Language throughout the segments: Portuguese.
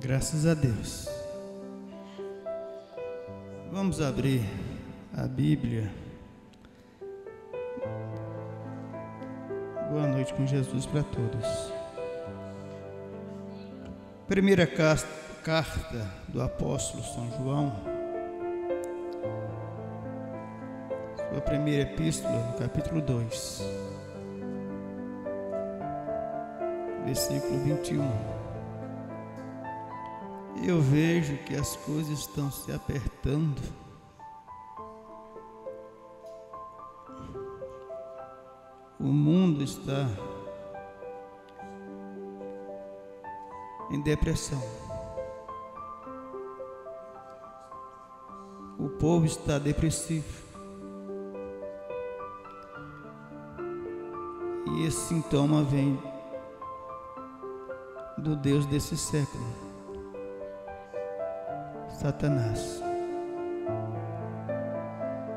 Graças a Deus. Vamos abrir a Bíblia. Boa noite com Jesus para todos. Primeira carta do apóstolo São João, sua primeira epístola, no capítulo 2, versículo 21. Eu vejo que as coisas estão se apertando. O mundo está em depressão. O povo está depressivo. E esse sintoma vem do Deus desse século, Satanás,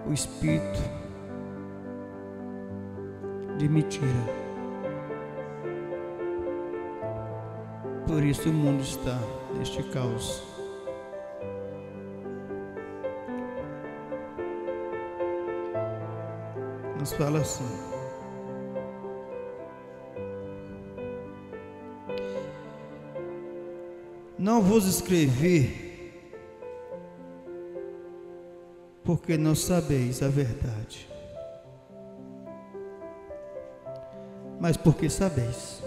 o espírito de mentira. Por isso o mundo está neste caos. Nos fala assim: não vos escrevi porque não sabeis a verdade, mas porque sabeis,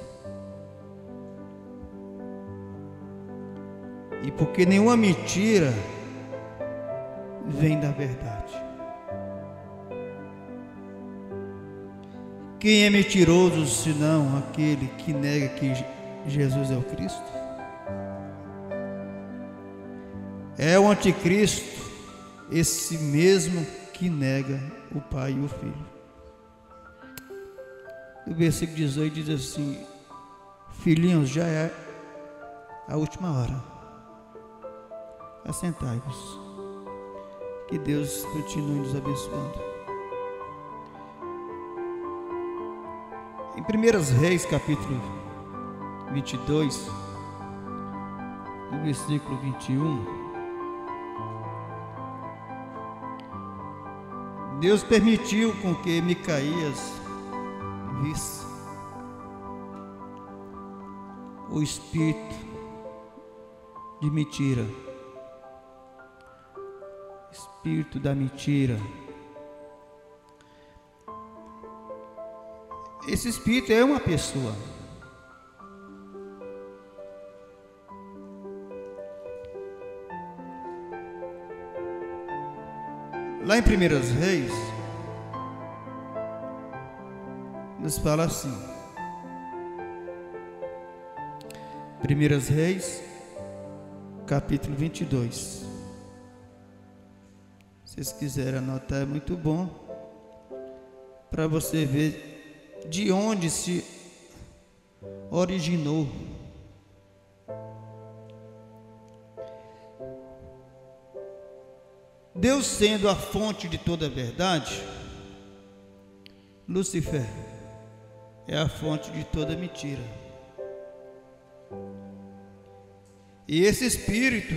e porque nenhuma mentira vem da verdade. Quem é mentiroso senão aquele que nega que Jesus é o Cristo? É o anticristo, esse mesmo que nega o Pai e o Filho. O versículo 18 diz assim: filhinhos, já é a última hora. Assentai-vos. Que Deus continue nos abençoando. Em 1 Reis, capítulo 22, no versículo 21, Deus permitiu com que Micaías visse o espírito de mentira, espírito da mentira. Esse espírito é uma pessoa. Lá em 1 Reis, nos fala assim, 1 Reis, capítulo 22. Se vocês quiserem anotar, é muito bom, para você ver de onde se originou. Deus sendo a fonte de toda a verdade, Lúcifer é a fonte de toda mentira. E esse espírito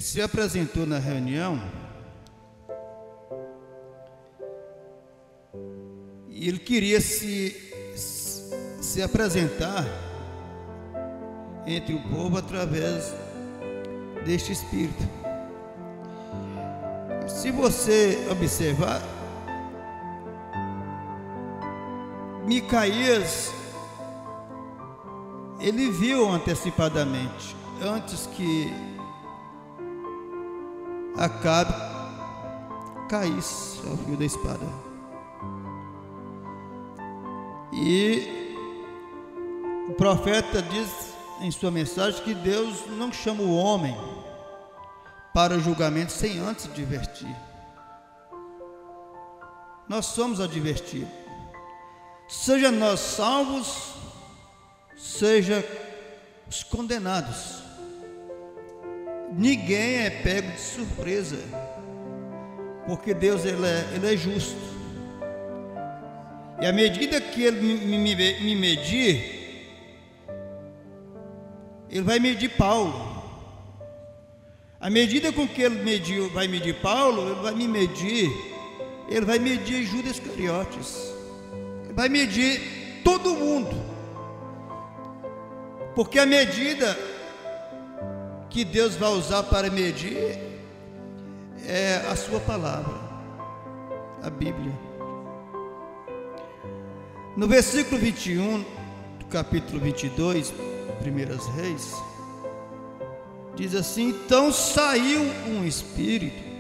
se apresentou na reunião e ele queria se apresentar entre o povo através deste espírito. Se você observar, Micaías, ele viu antecipadamente, antes que Acabe caísse ao fio da espada. E o profeta diz em sua mensagem que Deus não chama o homem para o julgamento sem antes advertir. Nós somos advertidos, seja nós salvos, seja os condenados. Ninguém é pego de surpresa, porque Deus ele é justo. E à medida que Ele me medir, Ele vai medir Paulo. À medida com que ele vai medir Paulo, ele vai medir Judas Iscariotes, ele vai medir todo mundo, porque a medida que Deus vai usar para medir é a sua palavra, a Bíblia. No versículo 21 do capítulo 22, Primeiras Reis, diz assim: então saiu um espírito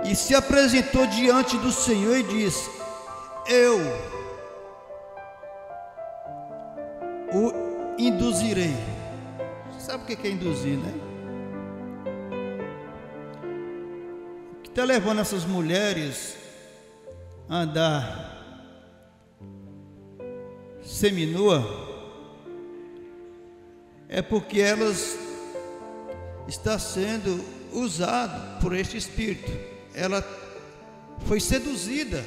e se apresentou diante do Senhor e disse: eu o induzirei. Sabe o que é induzir, né? O que está levando essas mulheres a andar seminua é porque elas estão sendo usadas por este espírito. Ela foi seduzida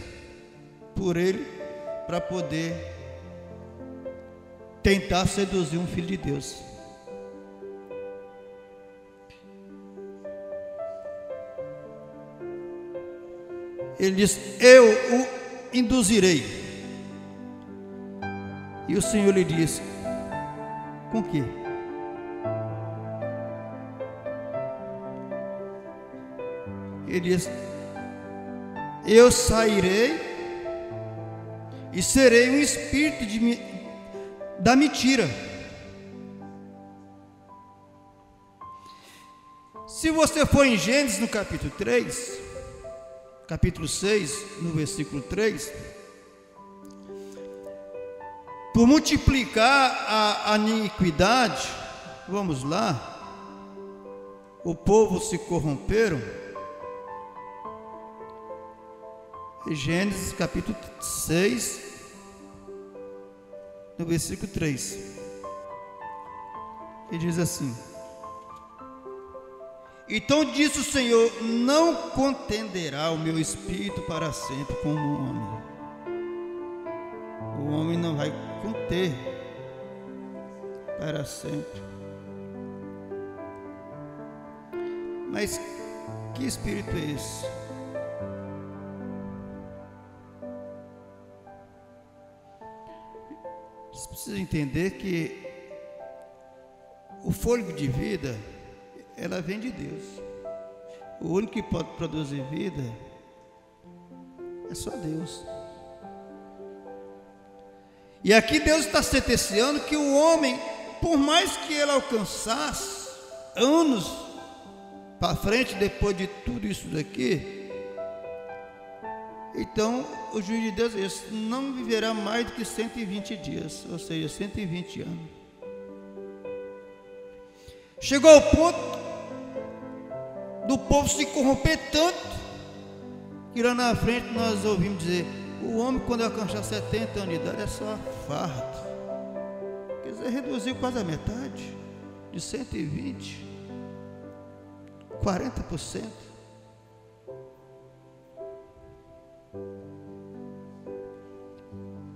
por ele para poder tentar seduzir um filho de Deus. Ele diz: eu o induzirei. E o Senhor lhe disse: com que? Ele diz: eu sairei e serei um espírito da mentira. Se você for em Gênesis no capítulo 3, capítulo 6, no versículo 3, por multiplicar a iniquidade, vamos lá, o povo se corromperam. Gênesis capítulo 6, no versículo 3, ele diz assim: então disse o Senhor: não contenderá o meu espírito para sempre com o homem. O homem não vai conter para sempre. Mas que espírito é esse? Você precisa entender que o fôlego de vida, ela vem de Deus. O único que pode produzir vida é só Deus. E aqui Deus está sentenciando que o homem, por mais que ele alcançasse anos para frente, depois de tudo isso daqui, então o juiz de Deus é esse: não viverá mais do que 120 dias, ou seja, 120 anos. Chegou ao ponto do povo se corromper tanto, que lá na frente nós ouvimos dizer: o homem, quando alcançar 70 anos de idade, é só fardo. Quer dizer, reduziu quase a metade, de 120, 40%.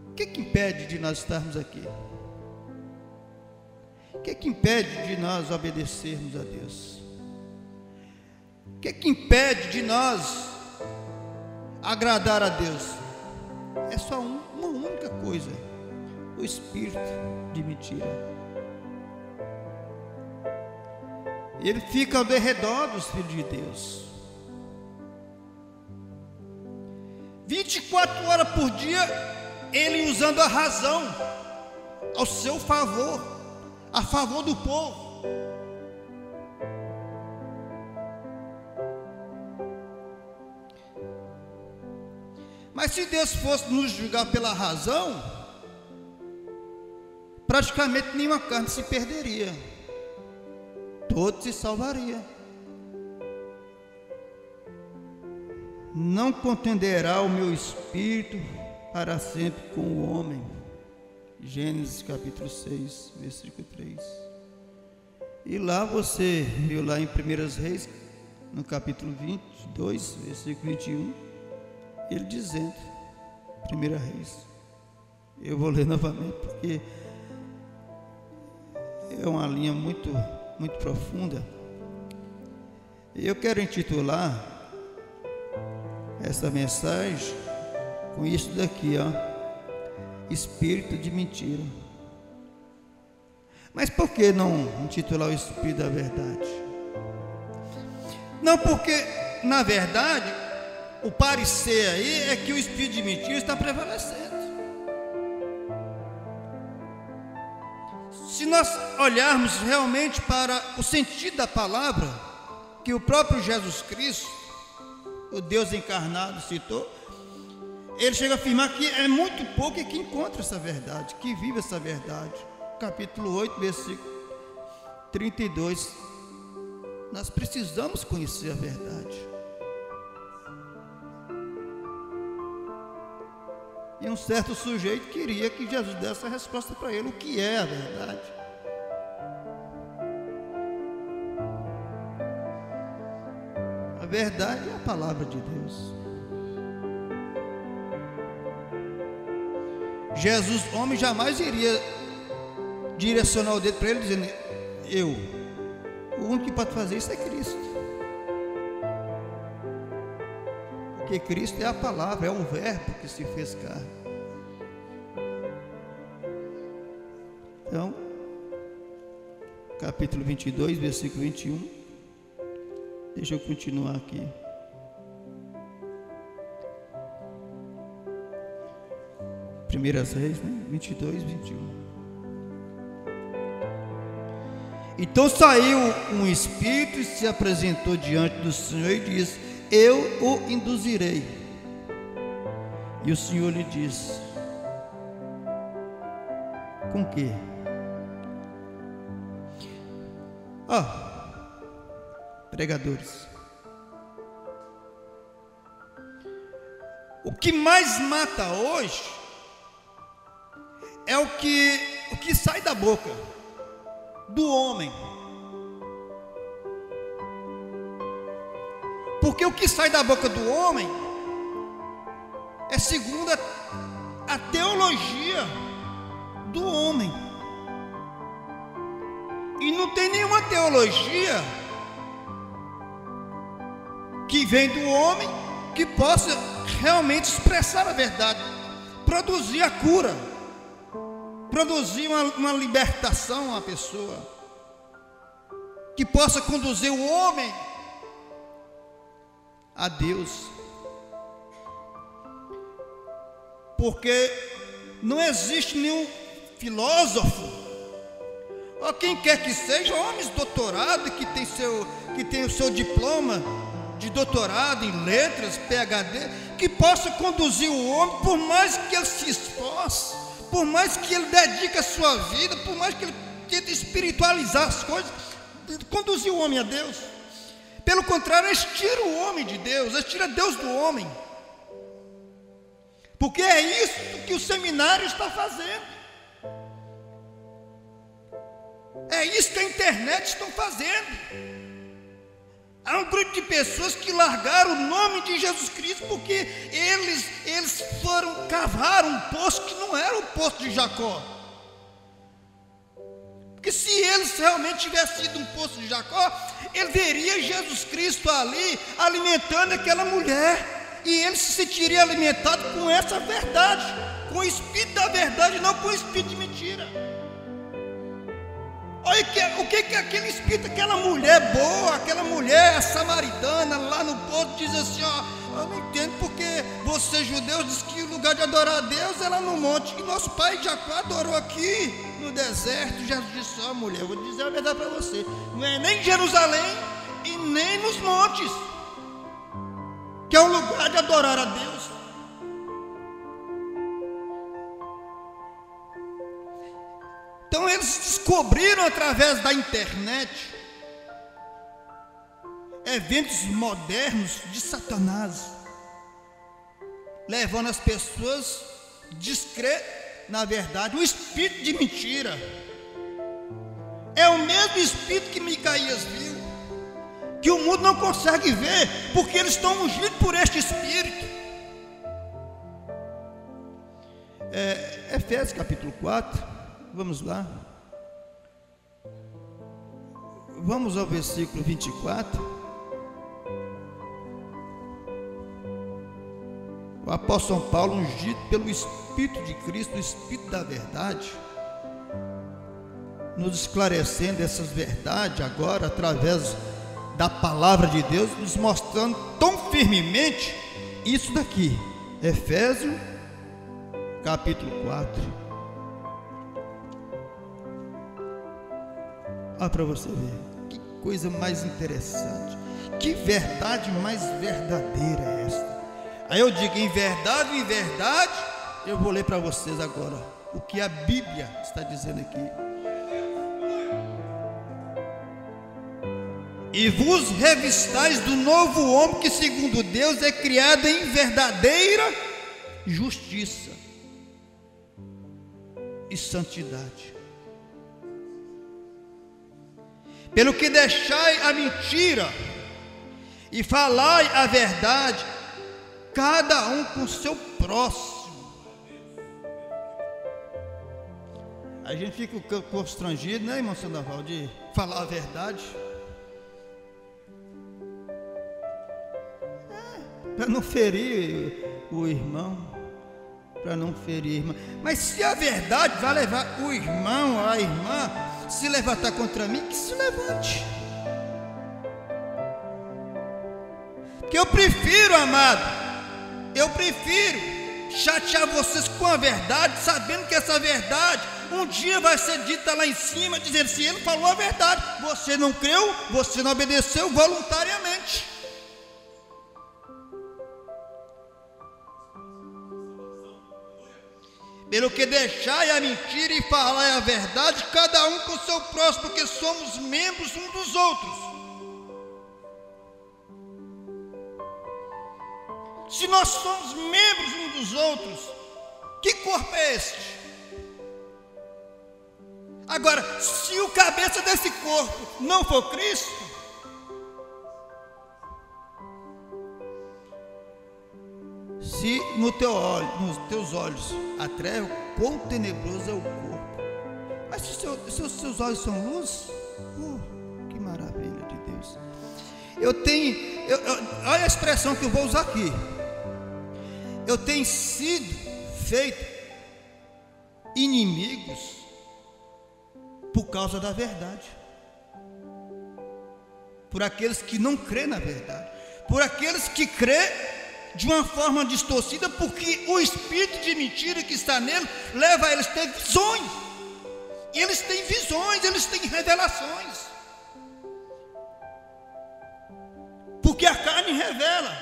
O que impede de nós estarmos aqui? O que impede de nós obedecermos a Deus? O que impede de nós agradar a Deus? É só uma única coisa: o espírito de mentira. Ele fica ao derredor dos filhos de Deus, 24 horas por dia, ele usando a razão ao seu favor, a favor do povo. Mas se Deus fosse nos julgar pela razão, praticamente nenhuma carne se perderia, todos se salvariam. Não contenderá o meu espírito para sempre com o homem. Gênesis capítulo 6, versículo 3. E lá você viu lá em Primeiras Reis, no capítulo 22, versículo 21, ele dizendo, Primeira Reis, eu vou ler novamente, porque é uma linha muito profunda. Eu quero intitular essa mensagem com isso daqui, espírito de mentira. Mas por que não intitular o espírito da verdade? Não, porque na verdade o parecer aí é que o espírito de mentira está prevalecendo. Se nós olharmos realmente para o sentido da palavra que o próprio Jesus Cristo, o Deus encarnado, citou, ele chega a afirmar que é muito pouco que encontra essa verdade, que vive essa verdade. Capítulo 8, versículo 32. Nós precisamos conhecer a verdade. E um certo sujeito queria que Jesus desse a resposta para ele: o que é a verdade? A verdade é a palavra de Deus. Jesus, homem, jamais iria direcionar o dedo para ele dizendo: o único que pode fazer isso é Cristo. Porque Cristo é a palavra, é o verbo que se fez carne. Então, capítulo 22, versículo 21. Deixa eu continuar aqui. Primeiras Reis, 22, 21. Então saiu um espírito e se apresentou diante do Senhor e disse: eu o induzirei. E o Senhor lhe disse: com quê? Pregadores, o que mais mata hoje é o que sai da boca do homem. Porque o que sai da boca do homem é segundo a teologia do homem. E não tem nenhuma teologia que vem do homem que possa realmente expressar a verdade, produzir a cura, produzir uma libertação à pessoa, que possa conduzir o homem a Deus. Porque não existe nenhum filósofo, ou quem quer que seja, homens doutorados que tem o seu diploma de doutorado em letras, PhD, que possa conduzir o homem, por mais que ele se esforce, por mais que ele dedique a sua vida, por mais que ele tente espiritualizar as coisas, conduzir o homem a Deus. Pelo contrário, eles tiram o homem de Deus, eles tiram Deus do homem. Porque é isso que o seminário está fazendo. É isso que a internet está fazendo. Há um grupo de pessoas que largaram o nome de Jesus Cristo porque eles cavaram um poço que não era o poço de Jacó. Porque se eles realmente tivessem sido um poço de Jacó, ele veria Jesus Cristo ali alimentando aquela mulher, e ele se sentiria alimentado com essa verdade, com o espírito da verdade, não com o espírito de mentira. Olha o que é aquele espírito, aquela mulher boa, aquela mulher samaritana lá no poço, diz assim: eu não entendo porque vocês judeus dizem que o lugar de adorar a Deus é lá no monte, e nosso pai Jacó adorou aqui no deserto. Jesus disse: mulher, eu vou dizer a verdade para você, não é nem em Jerusalém e nem nos montes que é o lugar de adorar a Deus. Então eles descobriram através da internet eventos modernos de Satanás, levando as pessoas a descrer na verdade, o espírito de mentira. É o mesmo espírito que Micaías viu, que o mundo não consegue ver, porque eles estão ungidos por este espírito. Efésios capítulo 4, vamos lá. Vamos ao versículo 24. O apóstolo São Paulo, ungido pelo Espírito de Cristo, o Espírito da verdade, nos esclarecendo essas verdades agora, através da palavra de Deus, nos mostrando tão firmemente isso daqui. Efésios, capítulo 4. Olha para você ver, que coisa mais interessante, que verdade mais verdadeira é esta. Aí eu digo, em verdade, eu vou ler para vocês agora o que a Bíblia está dizendo aqui. E vos revistais do novo homem, que segundo Deus é criado em verdadeira justiça e santidade. Pelo que deixai a mentira e falai a verdade, cada um com o seu próximo. A gente fica constrangido, né, irmão Sandoval, de falar a verdade, para não ferir o irmão, para não ferir a irmã. Mas se a verdade vai levar o irmão ou a irmã se levantar contra mim, que se levante. Que eu prefiro, amado, eu prefiro chatear vocês com a verdade, sabendo que essa verdade um dia vai ser dita lá em cima, dizendo: se ele falou a verdade, você não creu, você não obedeceu voluntariamente. Pelo que deixai a mentira e falai a verdade, cada um com o seu próximo, porque somos membros uns dos outros. Se nós somos membros uns dos outros, que corpo é este? Agora, se o cabeça desse corpo não for Cristo, se nos teus olhos a treva, quão tenebroso é o corpo. Mas se os seus olhos são luz, que maravilha de Deus. Olha a expressão que eu vou usar aqui. Eu tenho sido feito inimigos por causa da verdade, por aqueles que não crêem na verdade, por aqueles que crêem de uma forma distorcida, porque o espírito de mentira que está nele leva eles a ter visões, e eles têm visões, eles têm revelações, porque a carne revela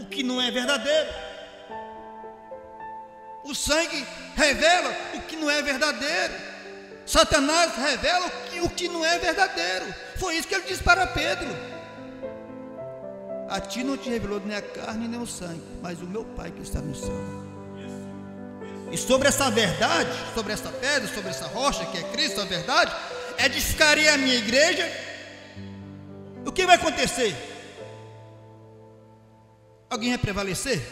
o que não é verdadeiro, o sangue revela o que não é verdadeiro, Satanás revela o que não é verdadeiro. Foi isso que ele disse para Pedro: a ti não te revelou nem a carne nem o sangue, mas o meu Pai que está no céu. E sobre essa verdade, sobre essa pedra, sobre essa rocha que é Cristo, a verdade, edificarei a minha igreja. O que vai acontecer? Alguém vai prevalecer?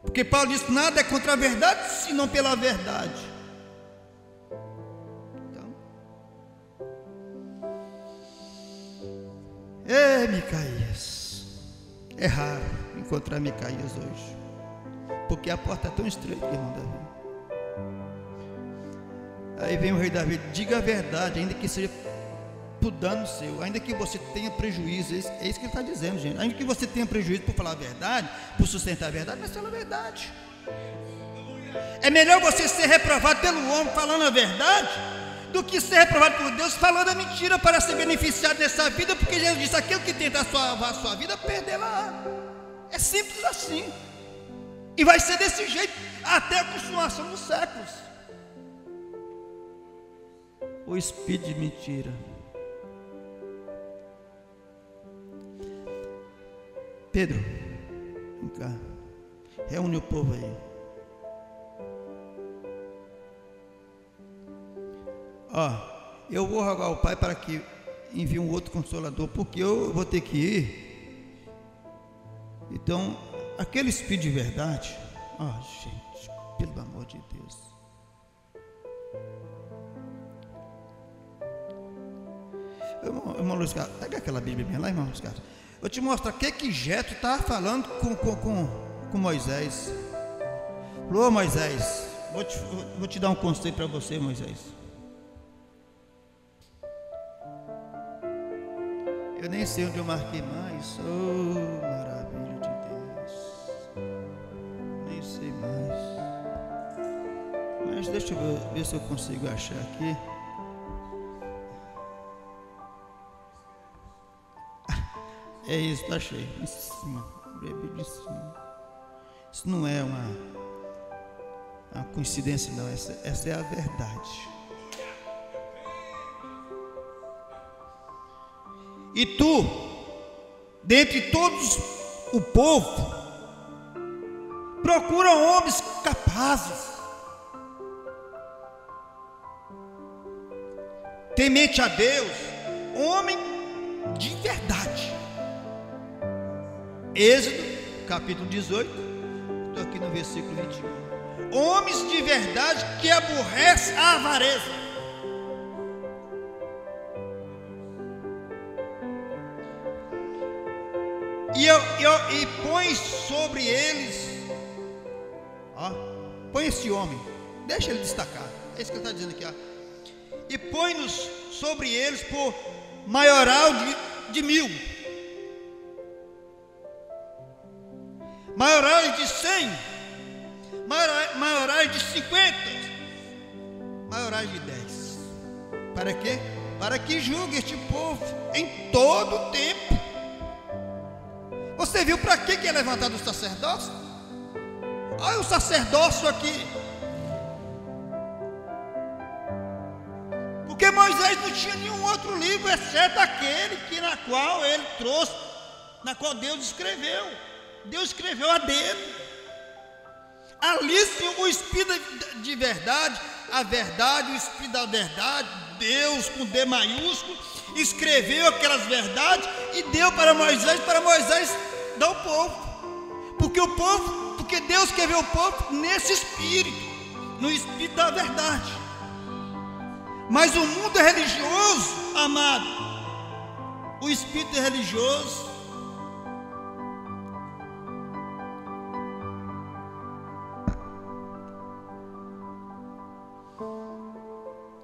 Porque Paulo diz: nada é contra a verdade, senão pela verdade. Então, Micaías, é raro encontrar Micaías hoje, porque a porta é tão estreita, irmão Davi. Aí vem o rei Davi: diga a verdade, ainda que seja por dano seu, ainda que você tenha prejuízo. É isso que ele está dizendo, gente. Ainda que você tenha prejuízo por falar a verdade, por sustentar a verdade, mas fala a verdade. É melhor você ser reprovado pelo homem falando a verdade, do que ser reprovado por Deus falando a mentira para ser beneficiado nessa vida, porque Jesus disse: aquele que tenta salvar a sua vida, perdê-la. É simples assim, e vai ser desse jeito até a consumação dos séculos. O espírito de mentira. Pedro, vem cá, reúne o povo aí. Eu vou rogar ao Pai para que envie um outro consolador, porque eu vou ter que ir. Então, aquele espírito de verdade, gente, pelo amor de Deus, Irmão Luiz Carlos, pega aquela Bíblia lá, irmão Luiz Carlos. Eu te mostro o que Jetro está falando com Moisés. Falou: Moisés, vou te dar um conselho para você, Moisés. Eu nem sei onde eu marquei mais. Oh, maravilha de Deus. Nem sei mais. Mas deixa eu ver se eu consigo achar aqui. É isso, tá cheio. Em cima. Isso não é uma coincidência, não. Essa é a verdade. E tu, dentre todos o povo, procura homens capazes, temente a Deus, homem de verdade. Êxodo, capítulo 18, estou aqui no versículo 21. Homens de verdade que aborrecem a avareza. E põe sobre eles, põe esse homem, deixa ele destacar, é isso que ele está dizendo aqui, e põe-nos sobre eles por maioral de 1000, maiorais de 100, maiorais de 50, maiorais de 10. Para quê? Para que julgue este povo em todo o tempo. Você viu para que é levantado o sacerdócio? Olha o sacerdócio aqui. Porque Moisés não tinha nenhum outro livro, exceto aquele na qual Deus escreveu. Deus escreveu a dele. Ali sim o Espírito de verdade, a verdade, o Espírito da verdade, Deus com D maiúsculo, escreveu aquelas verdades e deu para Moisés dar ao povo. Porque Deus quer ver o povo nesse espírito, no espírito da verdade. Mas o mundo é religioso, amado. O espírito é religioso.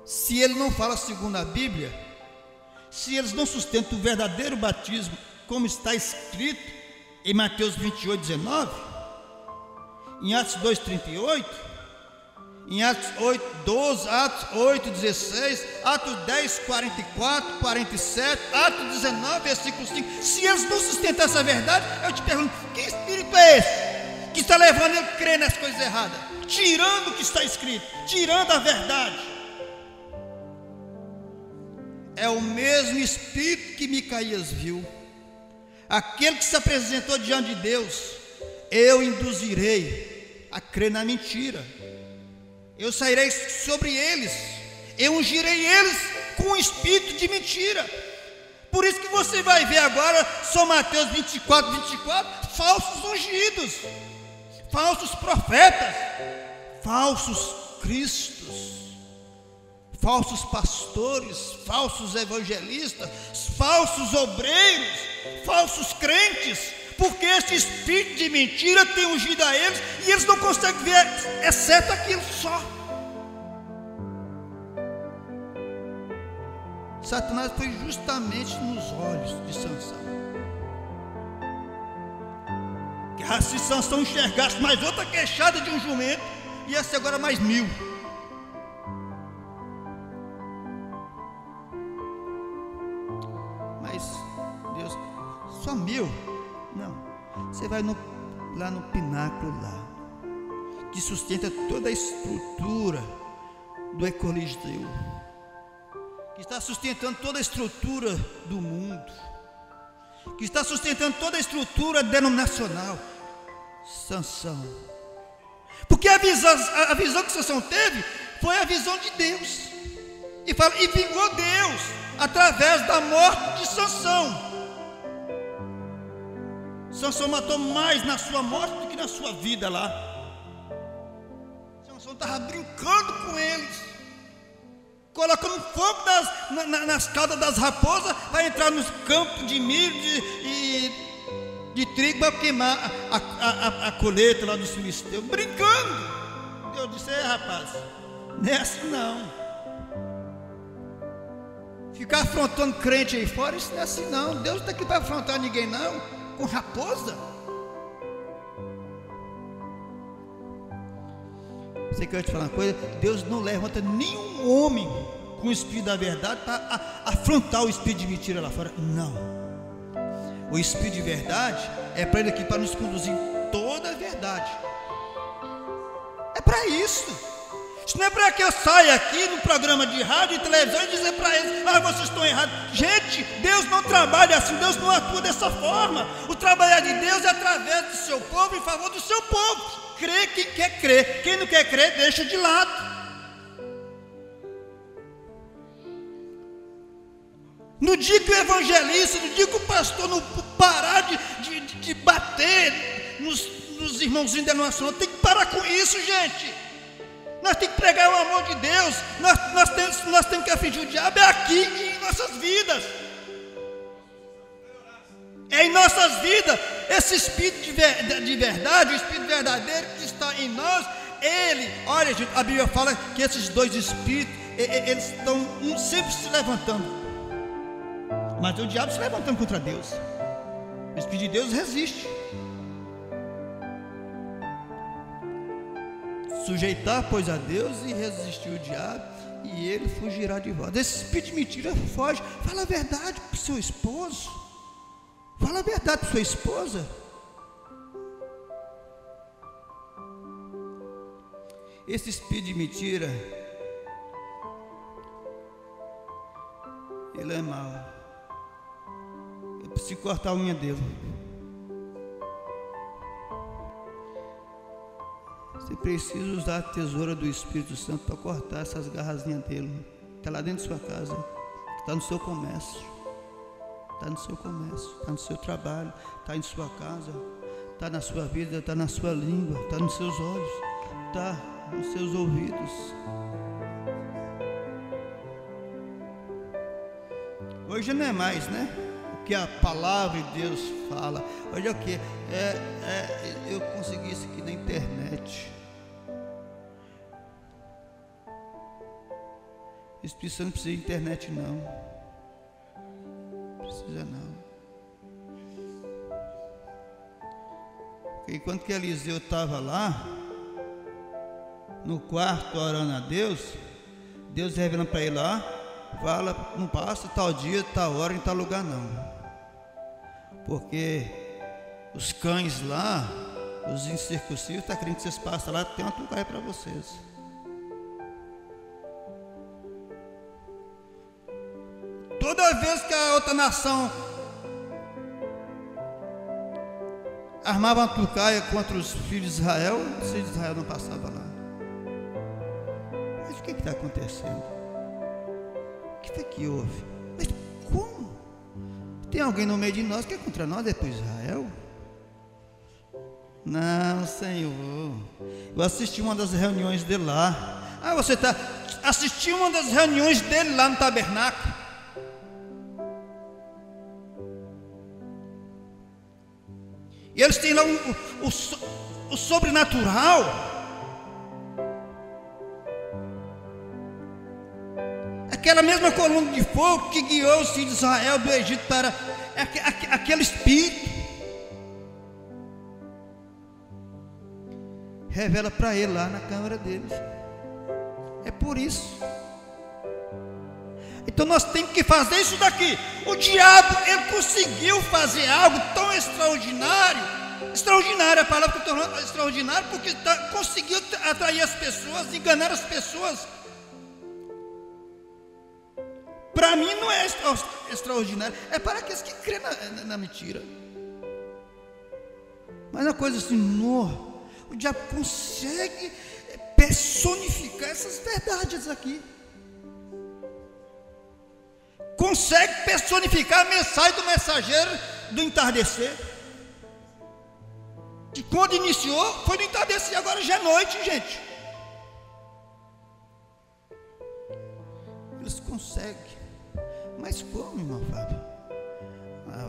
Se ele não fala segundo a Bíblia, se eles não sustentam o verdadeiro batismo, como está escrito em Mateus 28, 19, em Atos 2, 38, em Atos 8, 12, Atos 8, 16, Atos 10, 44, 47, Atos 19, versículo 5, se eles não sustentam essa verdade, eu te pergunto, que espírito é esse que está levando ele a crer nas coisas erradas, tirando o que está escrito, tirando a verdade? É o mesmo espírito que Micaías viu, aquele que se apresentou diante de Deus. Eu induzirei a crer na mentira, eu sairei sobre eles, eu ungirei eles com um espírito de mentira. Por isso que você vai ver agora, São Mateus 24, 24, falsos ungidos, falsos profetas, falsos cristos, falsos pastores, falsos evangelistas, falsos obreiros, falsos crentes, porque esse espírito de mentira tem ungido a eles e eles não conseguem ver, exceto aquilo só. Satanás foi justamente nos olhos de Sansão, que se Sansão enxergasse mais outra queixada de um jumento, ia ser agora mais 1000. Deus, só 1000? Não, você vai lá no pináculo lá, que sustenta toda a estrutura do Ecolégio, que está sustentando toda a estrutura do mundo, que está sustentando toda a estrutura denominacional, Sansão. Porque a visão que Sansão teve foi a visão de Deus, e vingou Deus através da morte de Sansão. Sansão matou mais na sua morte do que na sua vida lá. Sansão estava brincando com eles, colocando fogo nas caudas das raposas para entrar nos campos de milho de trigo para queimar a colheita lá dos filisteus, brincando. Eu disse: rapaz, não é assim não. Ficar afrontando crente aí fora, isso não é assim não. Deus não está aqui para afrontar ninguém não, com raposa. Você quer te falar uma coisa? Deus não levanta nenhum homem com o espírito da verdade para afrontar o espírito de mentira lá fora. Não. O espírito de verdade é para ele aqui, para nos conduzir em toda a verdade. É para isso. Isso não é para que eu saia aqui no programa de rádio e televisão e dizer para eles: vocês estão errados. Gente, Deus não trabalha assim, Deus não atua dessa forma. O trabalhar de Deus é através do seu povo, em favor do seu povo. Crê quem quer crer, quem não quer crer, deixa de lado. No dia que o evangelista, no dia que o pastor não parar de bater nos irmãozinhos denominacionais, tem que parar com isso, gente. Nós temos que pregar o amor de Deus. Nós temos que afligir o diabo aqui em nossas vidas. É em nossas vidas. Esse espírito de verdade, o espírito verdadeiro que está em nós, olha, gente, a Bíblia fala que esses dois espíritos, eles estão sempre se levantando, mas o diabo se levantando contra Deus. O espírito de Deus resiste. Sujeitar, pois, a Deus e resistir o diabo, e ele fugirá de vós. Esse espírito de mentira foge. Fala a verdade para o seu esposo. Fala a verdade para sua esposa. Esse espírito de mentira, ele é mau. Eu preciso cortar a unha dele. Você precisa usar a tesoura do Espírito Santo para cortar essas garrazinhas dele. Está lá dentro da sua casa, está no seu comércio. Está no seu comércio, está no seu trabalho, está em sua casa, está na sua vida, está na sua língua, está nos seus olhos, está nos seus ouvidos. Hoje não é mais, né? O que a palavra de Deus fala. Hoje é o que? Eu consegui isso aqui na internet. O Espírito Santo não precisa de internet não. Precisa não. Porque enquanto que Eliseu estava lá no quarto orando a Deus, Deus revela para ele lá: fala, não passa tal dia, tal hora, em tal lugar não, porque os cães lá, os incircuncisos, estão querendo que vocês passem lá, tem uma tocaia para vocês. Toda vez que a outra nação armava uma tucaia contra os filhos de Israel, os filhos de Israel não passavam lá. Mas o que está acontecendo? O que foi que houve? Mas como? Tem alguém no meio de nós que é contra nós, depois Israel? Não, Senhor. Eu assisti uma das reuniões dele lá. Você está assistindo uma das reuniões dele lá no tabernáculo. E eles têm lá o sobrenatural. Aquela mesma coluna de fogo que guiou os filhos de Israel do Egito para aquele espírito. Revela para ele lá na câmara deles. É por isso. Então nós temos que fazer isso daqui. O diabo, ele conseguiu fazer algo tão extraordinário. Extraordinário, a palavra que eu estou extraordinário, porque conseguiu atrair as pessoas, enganar as pessoas. Para mim não é extraordinário, é para aqueles que crêem na mentira. Mas é uma coisa assim, o diabo consegue personificar essas verdades aqui. Consegue personificar a mensagem do mensageiro do entardecer. Que quando iniciou, foi no entardecer, agora já é noite, gente. eles conseguem. Mas como, irmão Fábio?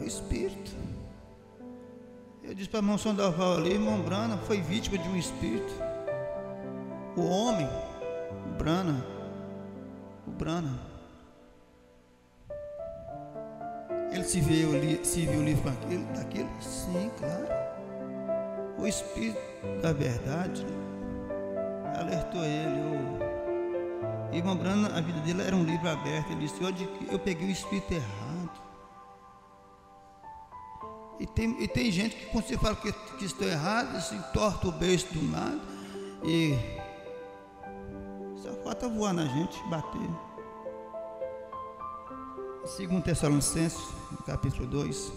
O Espírito. Eu disse para o irmão Sandoval ali, irmão Brana foi vítima de um espírito. O homem, o Brana, ele se viu livre com daquilo? Sim, claro. O Espírito da verdade alertou ele. Irmão Brana, a vida dele era um livro aberto. Ele disse: eu peguei o Espírito errado. E tem gente que, quando você fala que estou errado, assim, torta o beijo do lado e só falta voar na gente, bater. 2 Tessalonicenses, no capítulo 2.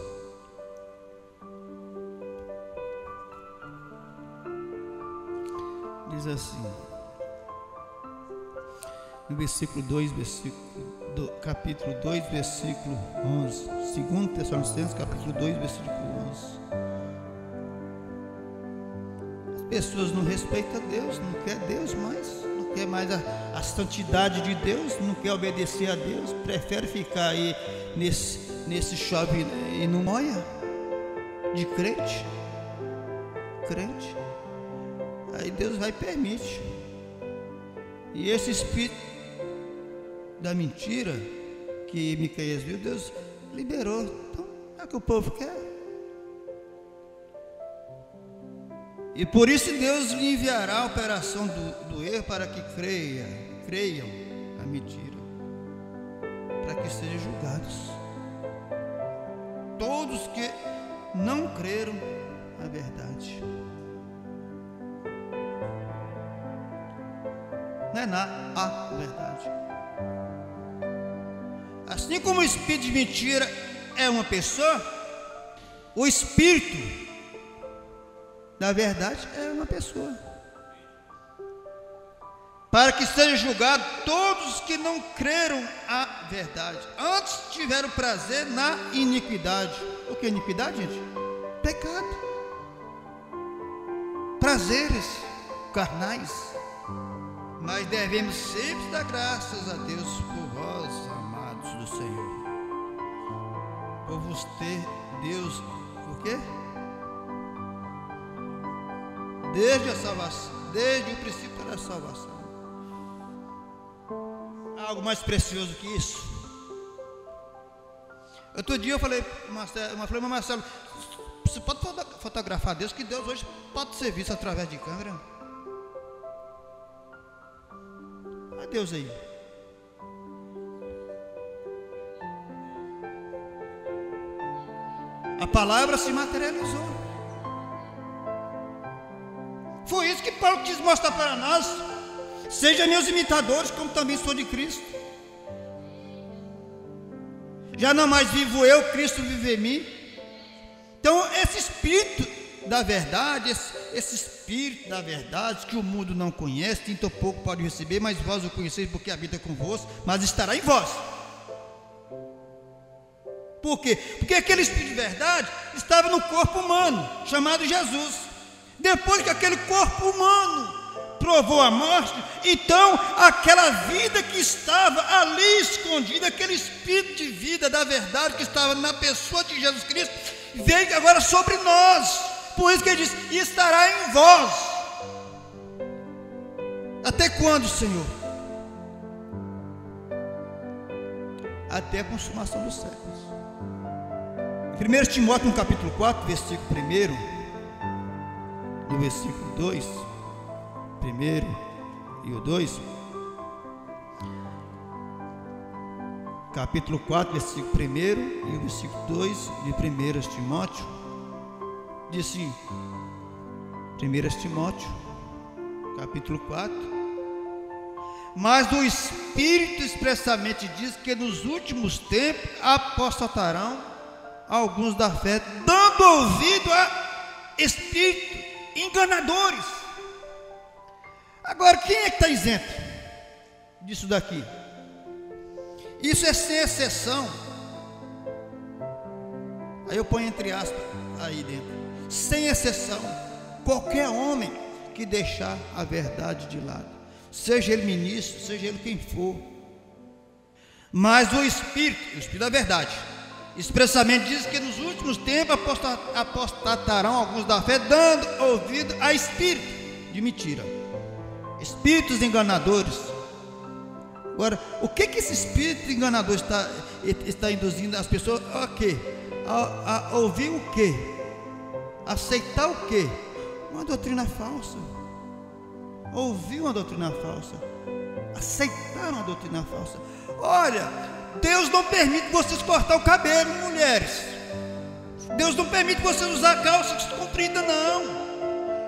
Diz assim, no versículo 2, capítulo 2, versículo 11. 2 Tessalonicenses, capítulo 2, versículo 11. As pessoas não respeitam Deus, não quer Deus mais, não quer mais a santidade de Deus, não quer obedecer a Deus, prefere ficar aí nesse chove e não molha de crente. Aí Deus vai e permite. E esse espírito da mentira que Miqueias viu, Deus liberou. Então, é o que o povo quer. E por isso Deus lhe enviará a operação do erro para que creiam a mentira, para que sejam julgados todos que não creram a verdade. Não é a verdade. Assim como o espírito de mentira é uma pessoa, o espírito da verdade é uma pessoa. Para que seja julgado todos que não creram a verdade, antes tiveram prazer na iniquidade. O que é iniquidade, gente? Pecado. Prazeres carnais. Mas devemos sempre dar graças a Deus por vós, amados do Senhor, por vos ter Deus, por quê? Desde a salvação, desde o princípio da salvação. Há algo mais precioso que isso? Outro dia eu falei, Marcelo, você pode fotografar Deus, que Deus hoje pode ser visto através de câmera. Olha Deus aí. A palavra se materializou. Foi isso que Paulo quis mostrar para nós. Sejam meus imitadores, como também sou de Cristo. Já não mais vivo eu, Cristo vive em mim. Então esse espírito da verdade, esse espírito da verdade que o mundo não conhece, então pouco pode receber, mas vós o conheceis porque habita convosco, mas estará em vós. Por quê? Porque aquele espírito de verdade estava no corpo humano, chamado Jesus. Depois que aquele corpo humano provou a morte, então aquela vida que estava ali escondida, aquele espírito de vida da verdade que estava na pessoa de Jesus Cristo, veio agora sobre nós. Por isso que ele diz: e estará em vós. Até quando, Senhor? Até a consumação dos séculos. 1 Timóteo no capítulo 4, versículo 1, no versículo 2, 1 e o 2, capítulo 4, versículo 1 e o versículo 2 de 1 Timóteo, diz assim, 1 Timóteo, capítulo 4, mas o Espírito expressamente diz que nos últimos tempos apostatarão alguns da fé, dando ouvido a espíritos enganadores. Agora, quem é que está isento disso daqui? Isso é sem exceção. Aí eu ponho entre aspas aí dentro. Sem exceção, qualquer homem que deixar a verdade de lado, seja ele ministro, seja ele quem for, Mas o Espírito da verdade, expressamente diz que nos últimos tempos apostatarão alguns da fé, dando ouvido a espírito de mentira, espíritos enganadores. Agora, o que esse espírito enganador está induzindo as pessoas a quê? A ouvir o quê? Aceitar o quê? Uma doutrina falsa. Ouvir uma doutrina falsa, aceitar uma doutrina falsa. Olha, Deus não permite vocês cortar o cabelo, mulheres. Deus não permite vocês usar calças compridas, não.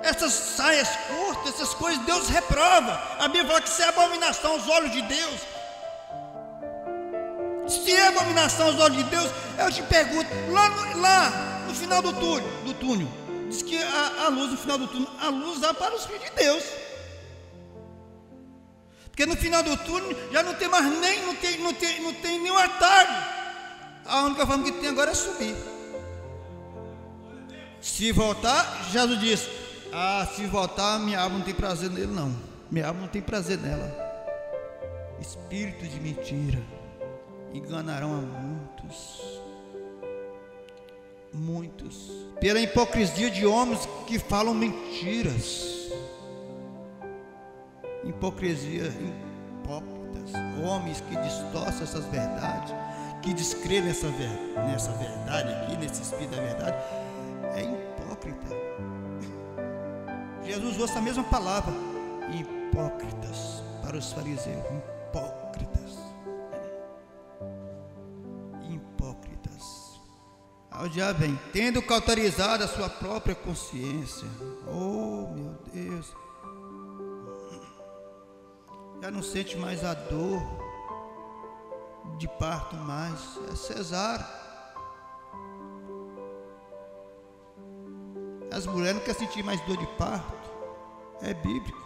Essas saias curtas, essas coisas, Deus reprova. A Bíblia fala que isso é abominação aos olhos de Deus. Se é abominação aos olhos de Deus, eu te pergunto, lá no final do túnel, diz que a luz no final do túnel, a luz dá para os filhos de Deus. Porque no final do túnel já não tem mais não tem nenhum atalho. A única forma que tem agora é subir. Se voltar, Jesus disse: se voltar, minha alma não tem prazer nele, não. Minha alma não tem prazer nela. Espírito de mentira enganarão a muitos, pela hipocrisia de homens que falam mentiras. Hipocrisia, hipócritas, homens que distorcem essas verdades, que descrevem nessa verdade aqui, nesse espírito da verdade, é hipócrita. Jesus usou essa mesma palavra, hipócritas, para os fariseus, hipócritas. O diabo vem, tendo cauterizado a sua própria consciência. Oh, meu Deus! Já não sente mais a dor de parto mais, é cesárea. As mulheres não querem sentir mais dor de parto, é bíblico.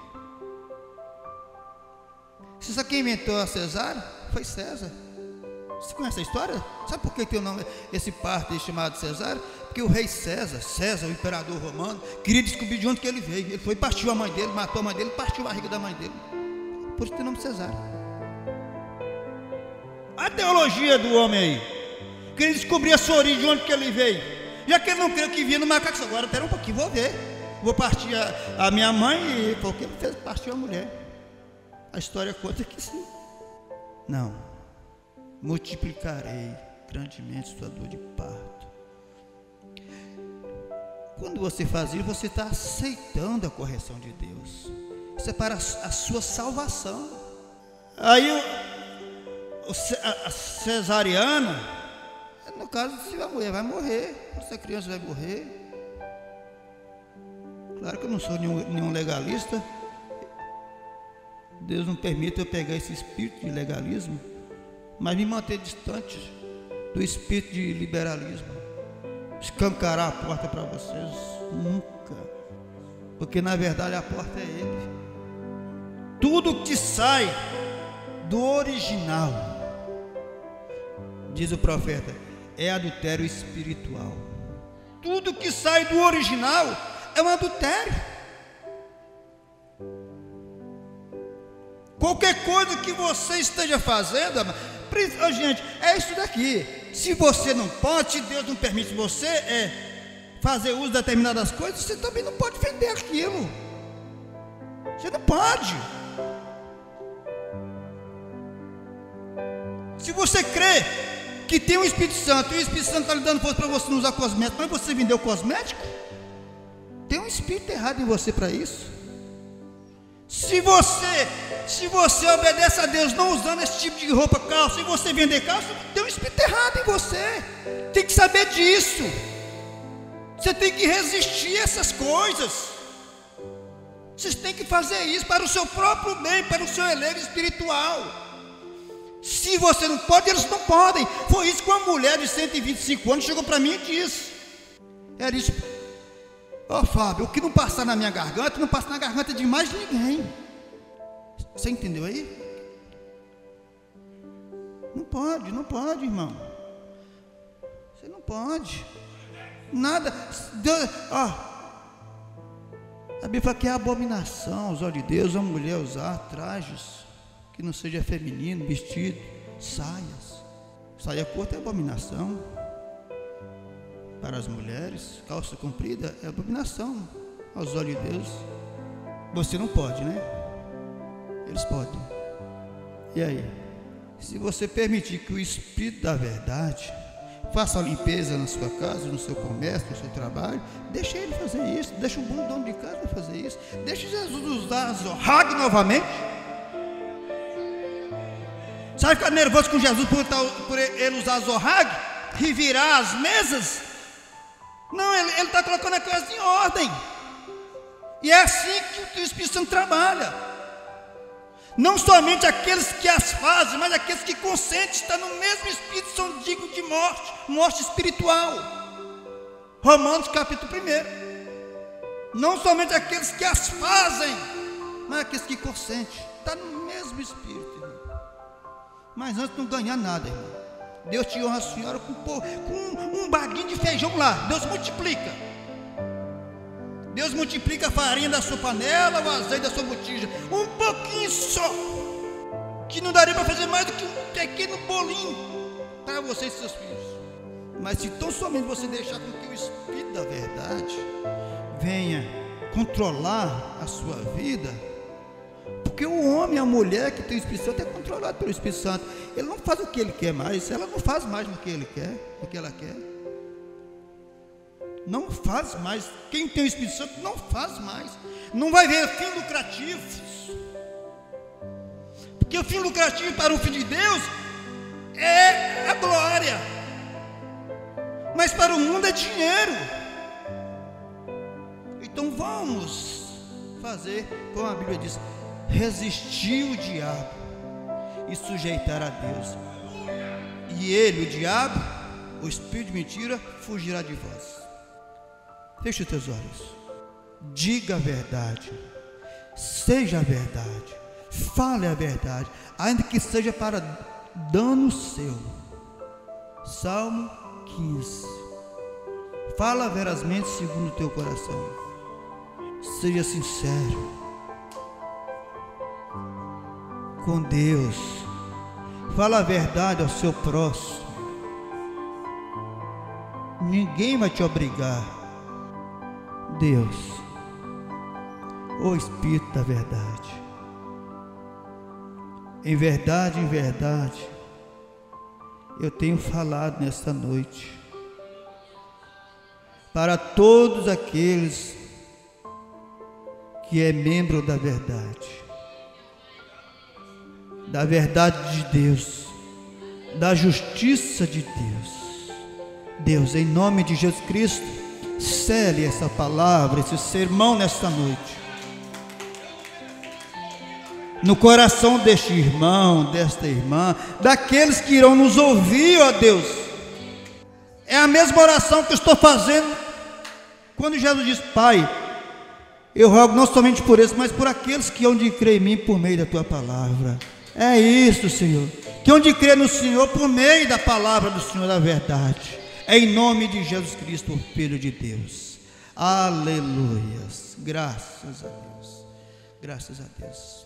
Você sabe quem inventou a cesárea? Foi César. Você conhece a história? Sabe por que tem o nome, esse parto chamado cesárea? Porque o rei César, o imperador romano, queria descobrir de onde que ele veio. Ele foi, partiu a mãe dele, matou a mãe dele, partiu a barriga da mãe dele. Por isso tem o nome cesárea. A teologia do homem aí, queria descobrir a sua origem, de onde que ele veio. Já que ele não creu que vinha no macaco, agora espera um pouquinho, vou ver. Vou partir a minha mãe, e porque ele fez, partiu a mulher. A história conta que sim. Não. Multiplicarei grandemente sua dor de parto. Quando você faz isso, você está aceitando a correção de Deus. Isso é para a sua salvação. Aí a cesariana, no caso, se a mulher vai morrer, essa criança vai morrer. Claro que eu não sou nenhum legalista. Deus não permite eu pegar esse espírito de legalismo, mas me manter distante do espírito de liberalismo. Escancarar a porta para vocês, nunca. Porque na verdade a porta é Ele. Tudo que sai do original, diz o profeta, é adultério espiritual. Tudo que sai do original é um adultério. Qualquer coisa que você esteja fazendo, gente, é isso daqui. Se você não pode, se Deus não permite você fazer uso de determinadas coisas, você também não pode vender aquilo. Você não pode. Se você crê que tem um Espírito Santo e o Espírito Santo está lhe dando força para você não usar cosmético, mas você vendeu cosmético, tem um espírito errado em você para isso. Se você obedece a Deus não usando esse tipo de roupa, calça, e você vender calça, tem um espírito errado em você. Tem que saber disso. Você tem que resistir a essas coisas. Vocês têm que fazer isso para o seu próprio bem, para o seu eleito espiritual. Se você não pode, eles não podem. Foi isso que uma mulher de 125 anos chegou para mim e disse. Ela disse: Fábio, o que não passar na minha garganta, não passa na garganta de mais ninguém. Você entendeu aí? Não pode, irmão. Você não pode. Nada. Deus, a Bíblia fala que é abominação aos olhos de Deus uma mulher usar trajes que não seja feminino, vestido, saias. Saia curta é abominação para as mulheres, calça comprida é abominação aos olhos de Deus. Você não pode, né? Eles podem. E aí? Se você permitir que o Espírito da verdade faça a limpeza na sua casa, no seu comércio, no seu trabalho, deixa ele fazer isso, deixa o bom dono de casa fazer isso, deixa Jesus usar a Zohag novamente. Sabe ficar nervoso com Jesus por ele usar a Zohag e virar as mesas? Não, ele está colocando a casa em ordem. E é assim que o Espírito Santo trabalha. Não somente aqueles que as fazem, mas aqueles que consentem estar no mesmo Espírito são dignos de morte, morte espiritual. Romanos capítulo 1. Não somente aqueles que as fazem, mas aqueles que consentem estar no mesmo Espírito, irmão. Mas antes não ganhar nada, irmão. Deus te honra a senhora com um baguinho de feijão lá. Deus multiplica. Deus multiplica a farinha da sua panela, o azeite da sua botija, um pouquinho só, que não daria para fazer mais do que um pequeno bolinho para você e seus filhos. Mas se tão somente você deixar com que o Espírito da verdade venha controlar a sua vida, porque o homem e a mulher que tem o Espírito Santo é controlado pelo Espírito Santo. Ele não faz o que ele quer mais, ela não faz mais do que ele quer, o que ela quer. Não faz mais. Quem tem o Espírito Santo não faz mais. Não vai ver fins lucrativos. Porque o fim lucrativo para o Filho de Deus é a glória. Mas para o mundo é dinheiro. Então vamos fazer, como a Bíblia diz, resistir o diabo e sujeitar a Deus. E ele, o diabo, o espírito de mentira, fugirá de vós. Feche os teus olhos. Diga a verdade. Seja a verdade. Fale a verdade, ainda que seja para dano seu. Salmo 15. Fala verazmente segundo o teu coração. Seja sincero com Deus. Fala a verdade ao seu próximo. Ninguém vai te obrigar. Deus, o Espírito da verdade, em verdade, eu tenho falado nesta noite para todos aqueles que é membro da verdade de Deus, da justiça de Deus. Deus, em nome de Jesus Cristo, cele essa palavra, esse sermão nesta noite no coração deste irmão, desta irmã, daqueles que irão nos ouvir, ó Deus. É a mesma oração que eu estou fazendo quando Jesus diz: Pai, eu rogo não somente por eles, mas por aqueles que hão de crer em mim por meio da tua palavra. É isso, Senhor, que hão de crer no Senhor por meio da palavra do Senhor da verdade. Em nome de Jesus Cristo, o Filho de Deus. Aleluias. Graças a Deus. Graças a Deus.